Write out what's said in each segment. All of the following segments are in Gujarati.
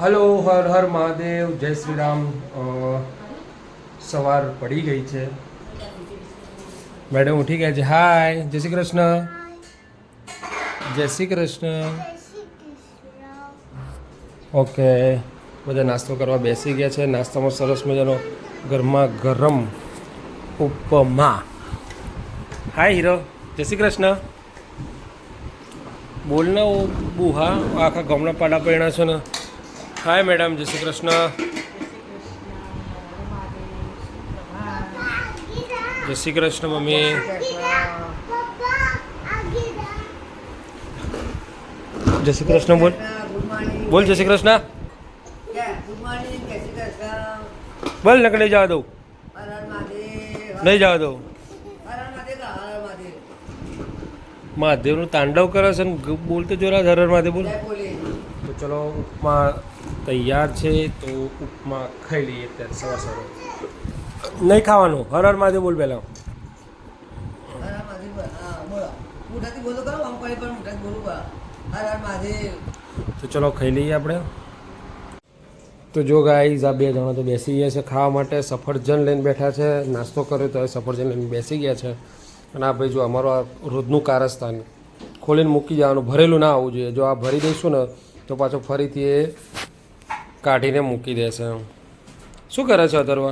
હલો, હર હર મહાદેવ, જય શ્રી રામ. સવાર પડી ગઈ છે, મેડમ ઉઠી ગયા છે. હાય, જય શ્રી કૃષ્ણ. જય શ્રી કૃષ્ણ. ઓકે, બધા નાસ્તો કરવા બેસી ગયા છે. નાસ્તામાં સરસ મજાનો ગરમા ગરમ ઉપમા. હાય હીરો, જય શ્રી કૃષ્ણ. બોલને ઓ બુહા, આખા ગામના પાડા પડ્યા છે ને. હાય મેડમ, જય શ્રી કૃષ્ણ. જય શ્રી કૃષ્ણ મમ્મી. જય શ્રી કૃષ્ણ બોલ. બોલ જય શ્રી કૃષ્ણ. બોલ નકર નહીં જવા દઉં. નહીં જવા દઉં. મહાદેવનું તાંડવ કરે છે ને બોલતો જોરા હર મહાદેવ બોલ. તો ચલો, ઉપમા તૈયાર છે, તો ઉપમા ખાઈ લઈએ અત્યારે સવાર સવારે. નહીં ખાવાનું, હર હર મહાદેવ બોલ પહેલાં. તો ચલો ખાઈ લઈએ આપણે. તો જો ગાઈઝ, આ બે જણા તો બેસી ગયા છે ખાવા માટે. સફરજન લઈને બેઠા છે. નાસ્તો કર્યો તો સફરજન લઈને બેસી ગયા છે. અને આ ભાઈ જો અમારો આ રોજનું કારસ્તાન ખોલીને મૂકી જવાનું, ભરેલું ના આવવું જોઈએ. જો આ ભરી દઈશું ને તો પાછો ફરીથી એ કાઢીને મૂકી દેશે. શું કરે છે અથર્વ?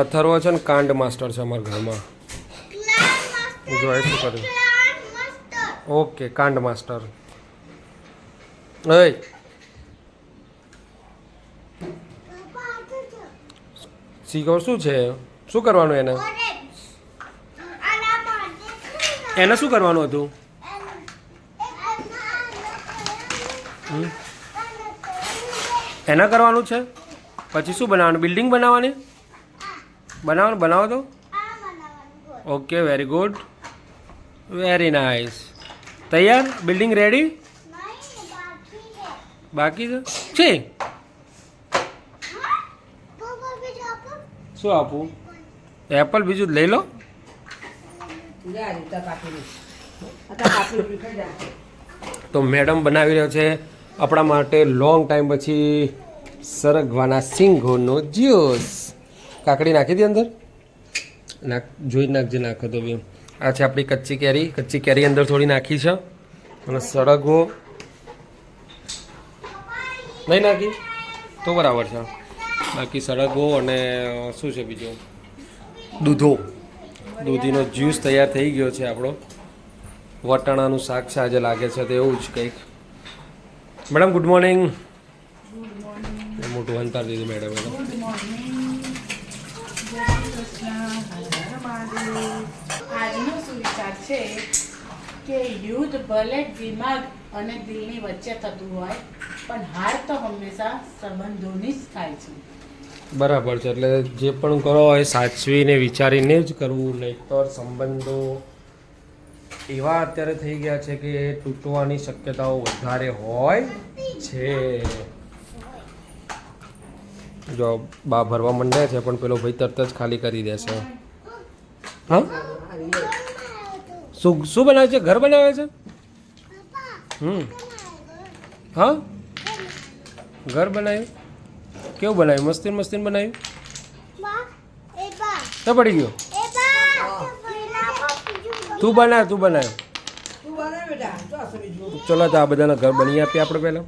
અથર્વ છે ને કાંડ માસ્ટર છે અમારા ઘરમાં. જો એ શું કરે? ઓકે, કાંડ માસ્ટર. એ શીખો શું છે? શું કરવાનું એને? એને શું કરવાનું હતું? એના કરવાનું છે. પછી શું બનાવવાનું? બિલ્ડિંગ બનાવવાની? બનાવો તો. Okay, very good, very nice. તૈયાર? Building ready? બાકી છે. શું આપું? એપલ બીજું લઈ લો. તો મેડમ બનાવી રહ્યો છે આપણા માટે લોંગ ટાઈમ પછી સરગવાના સિંગોનો જ્યુસ. કાકડી નાખી દી અંદર. જોઈ નાખજે, નાખો તો બી. આ છે આપણી કચ્ચી કેરી. કચ્ચી કેરી અંદર થોડી નાખી છે. અને સરગવો નહીં નાખી તો બરાબર છે. બાકી સરગવો અને શું છે બીજું? દૂધીનો જ્યુસ તૈયાર થઈ ગયો છે આપણો. વટાણાનું શાક છે આજે લાગે છે, તો એવું જ કંઈક. Madam good morning. મોટું અંતર દીધું મેડમ. આજનો સુવિચાર છે કે યુદ્ધ ભલે દિમાગ અને દિલની વચ્ચે થતું હોય, પણ હાર તો હંમેશા સંબંધોની જ થાય છે. બરાબર છે. એટલે જે પણ કરો એ સાચવીને વિચારીને જ કરવું, નહીં તો સંબંધો એવા અત્યારે થઈ ગયા છે કે તૂટવાની શક્યતાઓ વધારે હોય છે. જો બા ભરવા માંડ્યા છે, પણ પેલો ભાઈ તરત જ ખાલી કરી દેશે. હા, શું બનાવે છે? ઘર બનાવે છે. હા, ઘર બનાવ્યું. કેવું બનાવ્યું? મસ્તીન બનાવ્યું. તો પડી ગયો. તું બનાવ. ચલો, તો આ બધાના ઘર બની આપીએ આપણે પહેલાં.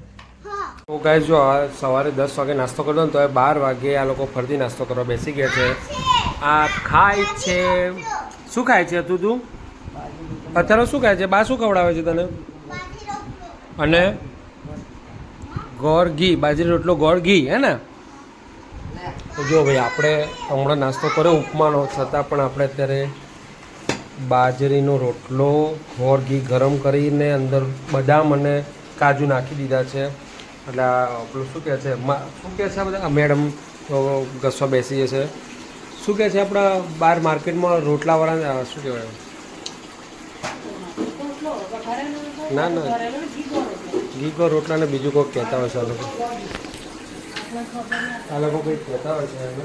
તો ગાઈસ, જો આ સવારે 10 વાગે નાસ્તો કરતો ને તો 12 વાગે આ લોકો ફરતી નાસ્તો કરવા બેસી ગયા છે. આ ખાય છે. શું ખાય છે તું? અત્યારે શું ખાય છે? બા શું ખવડાવે છે તને? અને ગોળ ઘી, બાજરી રોટલો ગોળ ઘી, હે ને? તો જો ભાઈ, આપણે હમણાં નાસ્તો કર્યો ઉપમાનો, છતાં પણ આપણે અત્યારે બાજરીનો રોટલો ગોળ ઘી ગરમ કરીને અંદર બદામ અને કાજુ નાખી દીધા છે. એટલે આપણું શું કહે છે આ બધા મેડમ ઘસવા બેસી જશે. શું કહે છે આપણા બહાર માર્કેટમાં રોટલાવાળા શું કહેવાય? ના, ઘી કો રોટલા ને બીજું કોઈક કહેતા હોય છે આ લોકો કંઈક કહેતા હોય છે એને.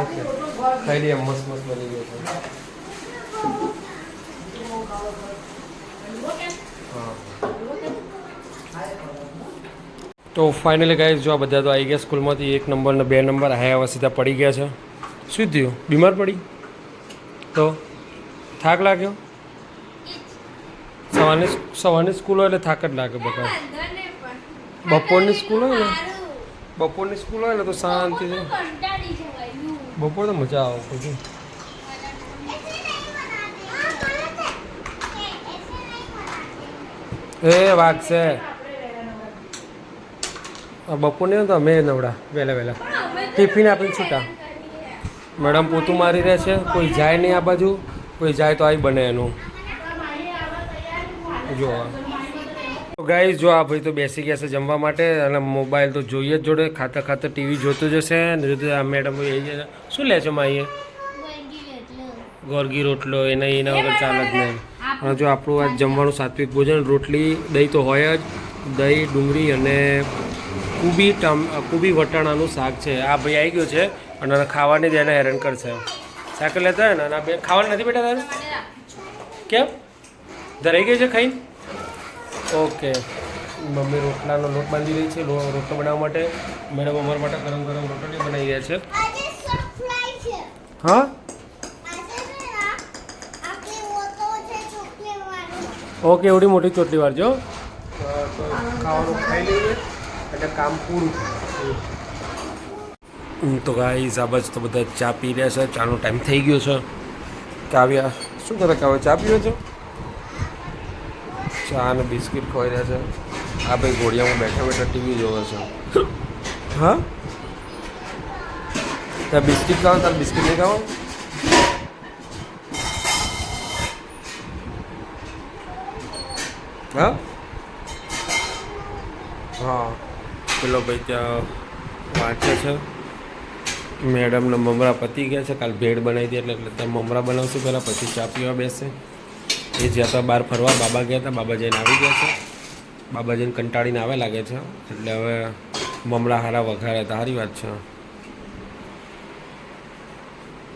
ઓકે, ખાઈ લઈએ. મસ્ત બની ગયો છે. હા, તો ફાઇનલી ગાઈઝ જો આ બધા તો આવી ગયા સ્કૂલમાંથી 1 નંબર ને 2 નંબર આયા સીધા પડી ગયા છે. શું થયું? બીમાર પડી? તો થાક લાગ્યો? સવારની સ્કૂલ હોય એટલે થાક જ લાગે બધા. બપોરની સ્કૂલ હોય ને તો શાંતિ છે. બપોર તો મજા આવે પછી. એ વાગશે બપોરની તો અમે નવડા વહેલા ટિફિન આપીને છૂટા. મેડમ પોતું મારી રહે છે, કોઈ જાય નહીં આ બાજુ, કોઈ જાય તો આવી બને એનું. જો ગાઈઝ જો આ ભાઈ તો બેસી ગયા છે જમવા માટે અને મોબાઈલ તો જોઈએ જ જોડે, ખાતા ખાતા ટીવી જોતું જશે ને જોતું. આ મેડમ શું લે છે માઈએ? ગોરગી રોટલો એના વગર ચાલે જ નહીં. અને જો આપણું આ જમવાનું સાત્વિક ભોજન, રોટલી દહીં તો હોય જ, દહીં ડુંગળી અને કુબી વટાણાનું શાક છે. આ ભાઈ આવી ગયો છે અને ખાવાની જ એને હેરાન કરશે. સાયકલ લેતા હોય ને અને આ બે ખાવાનું નથી બેટા તારું? કેમ ધરાઈ ગઈ છે ખાઈને? ઓકે. મમ્મી રોટલાનો લોટ બાંધી રહી છે રોટલો બનાવવા માટે. મેડમ અમારા માટે ગરમ ગરમ રોટલી બનાવી રહ્યા છે. હા ઓકે, એવડી મોટી ચોટલી વાળજો. તો ખાવાનું ખાઈ લઈએ એટલે કામ પૂરું. તો ગાઈઝ આ બાજુ તો બધા ચા પી રહ્યા છે. ચાનો ટાઈમ થઈ ગયો છે. કાવ્યા શું કરે? કાવ્યા ચા પીવો છો? ચા અને બિસ્કિટ ખવાઈ રહ્યા છે. આ ભાઈ ઘોડિયામાં બેઠા બેઠા ટીવી જોવે છે. હા ત્યાં બિસ્કિટ ખાવા? તારે બિસ્કિટ નહીં ખાવા? હા હા પેલો ભાઈ ત્યાં વાંચે છે. મેડમને મમરા પતી ગયા છે. કાલ ભેળ બનાવી દે એટલે ત્યાં મમરા બનાવશું પહેલાં, પછી ચા પીવા બેસે. એ જ્યાં હતા બહાર ફરવા, બાબા ગયા હતા, બાબા જઈને આવી ગયા છે. બાબા જઈને કંટાળીને આવે લાગે છે એટલે હવે મમરા હારા વઘાર્યા હતા. સારી વાત છે.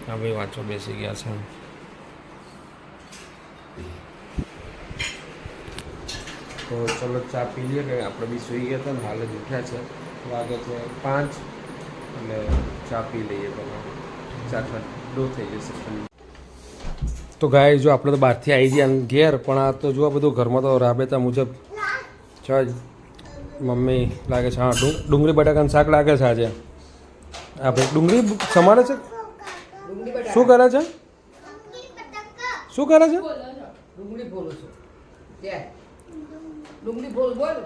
હા ભાઈ વાંચવા બેસી ગયા છે. તો ચલો ચા પી લઈએ કે આપણે બી સૂઈ ગયા હતા ને હાલ જ ઉઠ્યા છે. વાગે છે 5 એટલે ચા પી લઈએ પહેલાં. 4 થઈ જશે. તો ગાય જો આપણે તો બહારથી આવી ગયા ઘેર, પણ આ તો જો બધું ઘરમાં તો રાબેતા મુજબ છે જ. મમ્મી લાગે છે હા ડુંગળી બટાકાનું શાક લાગે છે આજે. હા ભાઈ ડુંગળી સમારે છે. શું કરે છે? શું કરે છે?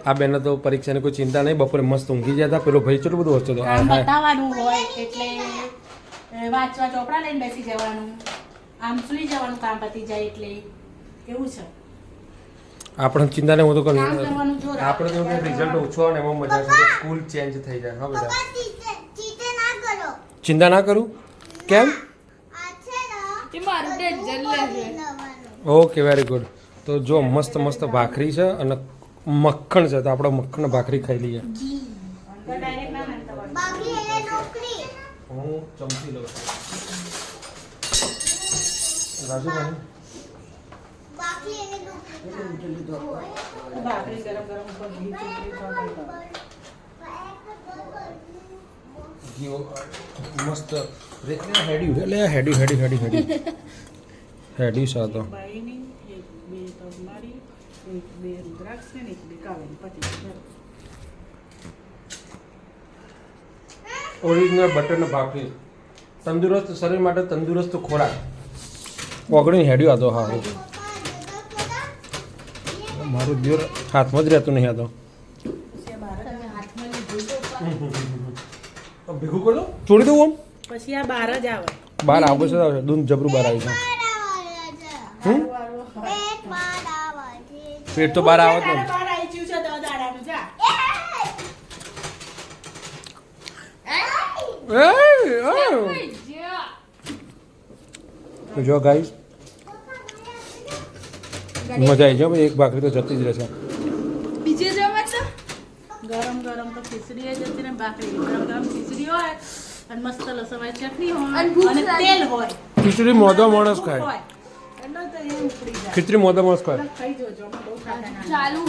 આ બેને તો પરીક્ષાની કોઈ ચિંતા નહીં. બપોરે મસ્ત ઊંઘી ગયા હતા. પેલો ભાઈ કેટલું બધું હસતો હતો. બતાવવાનું હોય એટલે વાંચવા ચોપડા લઈને બેસી જવાનું, આમ સુઈ જવાનું કામ પતી જાય એટલે એવું છે. આપણે ચિંતા નહીં, હું તો કરું. કામ કરવાનું જોર આપણે તો રિઝલ્ટ ઓછો આવે ને એમાં મજા છે. સ્કૂલ ચેન્જ થઈ જાય. હા બેટા ચિંતા ના કરું. કેમ? Okay very good. તો જો મસ્ત મસ્ત ભાખરી છે અને મક્ખણ છે. તો આપણે મક્ખણ ભાખરી ખાઈ લઈએ. હું ચમચી લઉં. રાજુભાઈ ભાખરી ગરમ ગરમ ઉપર ઘી મસ્ત હેડી સા તો ઓરિજિનલ બટર ને ભાખરી તંદુરસ્ત શરીર માટે તંદુરસ્ત ખોરાક. ઓગળી હેડ્યો હતો. હા મારું દિયોર હાથમાં જ રહેતું નહીં. આ તો ભેગું કરો છોડી દઉં આમ પછી આ બહાર જ આવે. બહાર આવું છે દૂધ જબરું બહાર આવી છે. પેટ તો બહાર આવે જ ને. તો જો ગાઈસ મજા આવી જાય. એક ભાખરી તો જતી જ રહેશે. બીજે જવા તો ગરમ ગરમ તો ખીચડી જતી ને ભાખરી ગરમ ગરમ ખીચડી હોય અને મસ્ત લસણવાળી ચટણી હોય અને તેલ હોય. ખીચડી મોદો માણસ ખાય. ખીચડી મોદો માણસ ખાય. ખાઈ જોજો બહુ ખાતા ચાલુ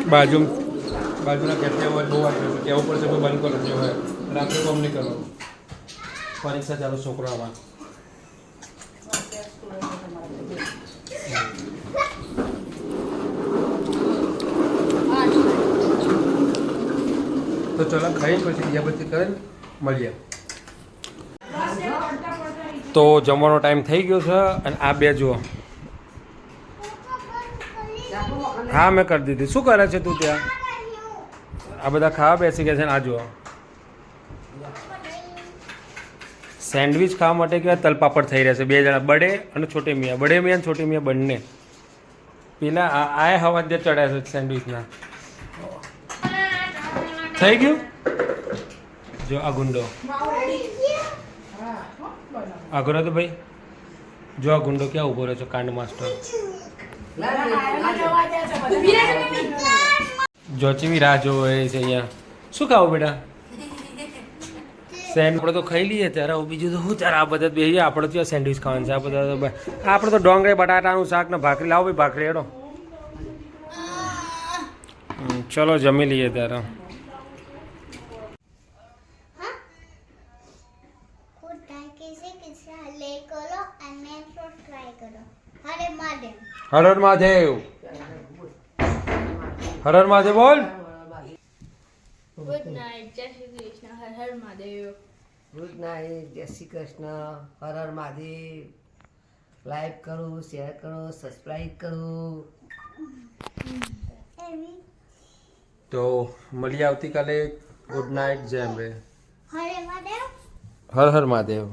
બાજુના કેફે અવાજ બહુ આવી રહ્યો છે કેવું પડશે કોઈ બંધ કરો જો હોય રાત્રે કોમ નહીં કરવાનું પરીક્ષા ચાલુ છોકરામાં તો ચલો ખાઈ પછી બીજા બધી કરે મળીએ તો જમવાનો ટાઈમ થઈ ગયો છે અને આ બે જુઓ હા મેં કરી દીધી શું કરે છે તું ત્યાં આ બધા ખાવા બેસી ગયા છે ને આ જુઓ સેન્ડવિચ ખાવા માટે કેવા તલપાપડ થઈ રહ્યા છે બે જણા બડે અને છોટે મિયા બડે મિયા અને છોટે મિયા બંને પેલા આ હવા જે ચડ્યા છે સેન્ડવિચના થઈ ગયું જો આ ગુંડો આગળ તો ભાઈ જો આ ગુંડો ક્યાં ઊભો રહ્યો છે કાંડ માસ્ટર જોચીવી રાહ જોવો એ છે અહીંયા શું ખાવું બેટા આપણે તો ખાઈ લઈએ ત્યારે બીજું તો શું ત્યારે આ બધા બેસીએ આપણે તો સેન્ડવિચ ખાવાનું છે આ બધા આપણે તો ડોંગળી બટાટાનું શાક ને ભાખરી લાવો ભાઈ ભાખરી હેડો ચલો જમી લઈએ ત્યારે હર હર મહાદેવ હર હર મહાદેવ બોલ ગુડ નાઇટ જય શ્રી કૃષ્ણ હર હર મહાદેવ ગુડ નાઇટ જય શ્રી કૃષ્ણ હર હર મહાદેવ લાઈક કરો શેર કરો સબસ્ક્રાઈબ કરો તો મળીએ આવતીકાલે ગુડ નાઇટ જય અંબે હરે મહાદેવ હર હર મહાદેવ